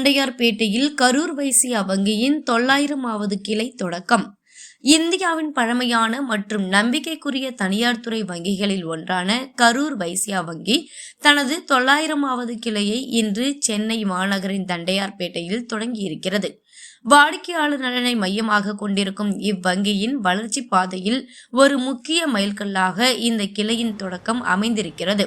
தண்டையார்பேட்டையில் கரூர் வைசியா வங்கியின் 900வது கிளை தொடக்கம். இந்தியாவின் பழமையான மற்றும் நம்பிக்கைக்குரிய தனியார் துறை வங்கிகளில் ஒன்றான கரூர் வைசியா வங்கி தனது 900வது கிளையை இன்று சென்னை மாநகரின் தண்டையார்பேட்டையில் தொடங்கியிருக்கிறது. வாடிக்கையாளர் நலனை மையமாக கொண்டிருக்கும் இவ்வங்கியின் வளர்ச்சி பாதையில் ஒரு முக்கிய மைல்கல்லாக இந்த கிளையின் தொடக்கம் அமைந்திருக்கிறது.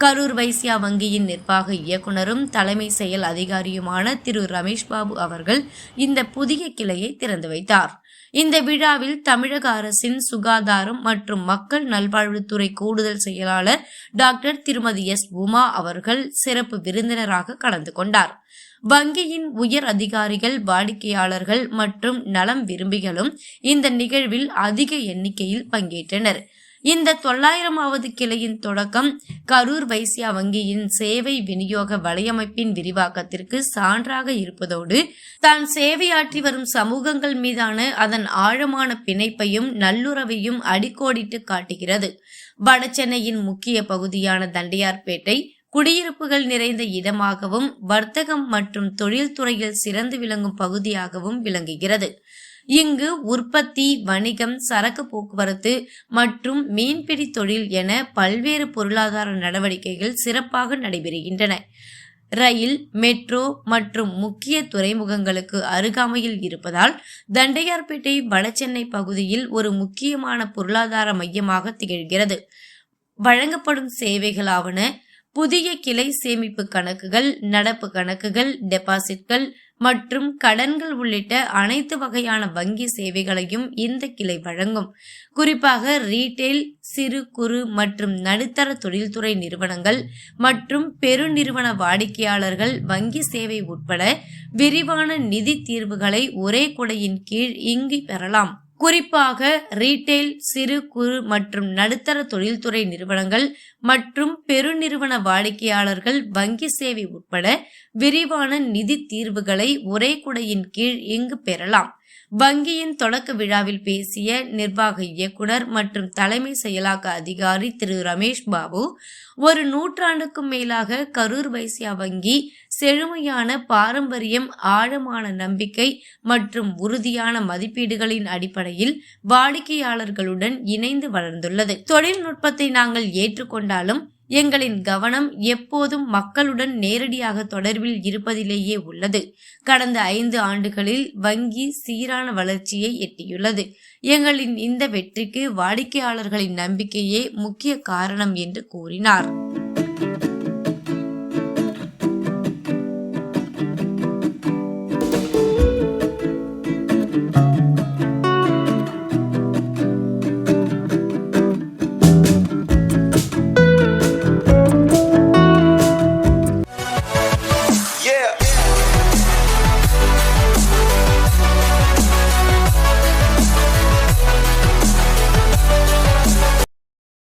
கரூர் வைசியா வங்கியின் நிர்வாக இயக்குனரும் தலைமை செயல் அதிகாரியுமான திரு ரமேஷ் பாபு அவர்கள் இந்த புதிய கிளையை திறந்து வைத்தார். இந்த விழாவில் தமிழக அரசின் சுகாதாரம் மற்றும் மக்கள் நல்வாழ்வுத்துறை கூடுதல் செயலாளர் டாக்டர் திருமதி எஸ் உமா அவர்கள் சிறப்பு விருந்தினராக கலந்து கொண்டார். வங்கியின் உயர் அதிகாரிகள், வாடிக்கையாளர்கள் மற்றும் நலம் விரும்பிகளும் இந்த நிகழ்வில் அதிக எண்ணிக்கையில் பங்கேற்றனர். இந்த 900வது கிளையின் தொடக்கம் கரூர் வைசியா வங்கியின் சேவை விநியோக வலையமைப்பின் விரிவாக்கத்திற்கு சான்றாக இருப்பதோடு தான் சேவையாற்றி வரும் சமூகங்கள் மீதான அதன் ஆழமான பிணைப்பையும் நல்லுறவையும் அடிக்கோடிட்டு காட்டுகிறது. வடசென்னையின் முக்கிய பகுதியான தண்டையார்பேட்டை குடியிருப்புகள் நிறைந்த இடமாகவும் வர்த்தகம் மற்றும் தொழில்துறையில் சிறந்து விளங்கும் பகுதியாகவும் விளங்குகிறது. இங்கு உற்பத்தி, வணிகம், சரக்கு போக்குவரத்து மற்றும் மீன்பிடி தொழில் என பல்வேறு பொருளாதார நடவடிக்கைகள் சிறப்பாக நடைபெறுகின்றன. ரயில், மெட்ரோ மற்றும் முக்கிய துறைமுகங்களுக்கு அருகாமையில் இருப்பதால் தண்டையார்பேட்டை வடசென்னை பகுதியில் ஒரு முக்கியமான பொருளாதார மையமாக திகழ்கிறது. வழங்கப்படும் சேவைகளாவன புதிய கிளை சேமிப்பு கணக்குகள், நடப்பு கணக்குகள், டெபாசிட்கள் மற்றும் கடன்கள் உள்ளிட்ட அனைத்து வகையான வங்கி சேவைகளையும் இந்த கிளை வழங்கும். குறிப்பாக ரீட்டெயில், சிறு குறு மற்றும் நடுத்தர தொழில்துறை நிறுவனங்கள் மற்றும் பெருநிறுவன வாடிக்கையாளர்கள் வங்கி சேவை உட்பட விரிவான நிதி தீர்வுகளை ஒரே குடையின் கீழ் இங்கு பெறலாம். குறிப்பாக ரீட்டெயில், சிறு குறு மற்றும் நடுத்தர தொழில்துறை நிறுவனங்கள் மற்றும் பெருநிறுவன வாடிக்கையாளர்கள் வங்கி சேவை உட்பட விரிவான நிதி தீர்வுகளை ஒரே குடையின் கீழ் இங்கு பெறலாம். வங்கியின் தொடக்க விழாவில் பேசிய நிர்வாக இயக்குனர் மற்றும் தலைமை செயலாக்க அதிகாரி திரு ரமேஷ் பாபு, ஒரு நூற்றாண்டுக்கும் மேலாக கரூர் வைசியா வங்கி செழுமையான பாரம்பரியம், ஆழமான நம்பிக்கை மற்றும் உறுதியான மதிப்பீடுகளின் அடிப்படையில் வாடிக்கையாளர்களுடன் இணைந்து வளர்ந்துள்ளது. தொழில்நுட்பத்தை நாங்கள் ஏற்றுக்கொண்டாலும் எங்களின் கவனம் எப்போதும் மக்களுடன் நேரடியாக தொடர்பில் இருப்பதிலேயே உள்ளது. கடந்த 5 ஆண்டுகளில் வங்கி சீரான வளர்ச்சியை எட்டியுள்ளது. எங்களின் இந்த வெற்றிக்கு வாடிக்கையாளர்களின் நம்பிக்கையே முக்கிய காரணம் என்று கூறினார்.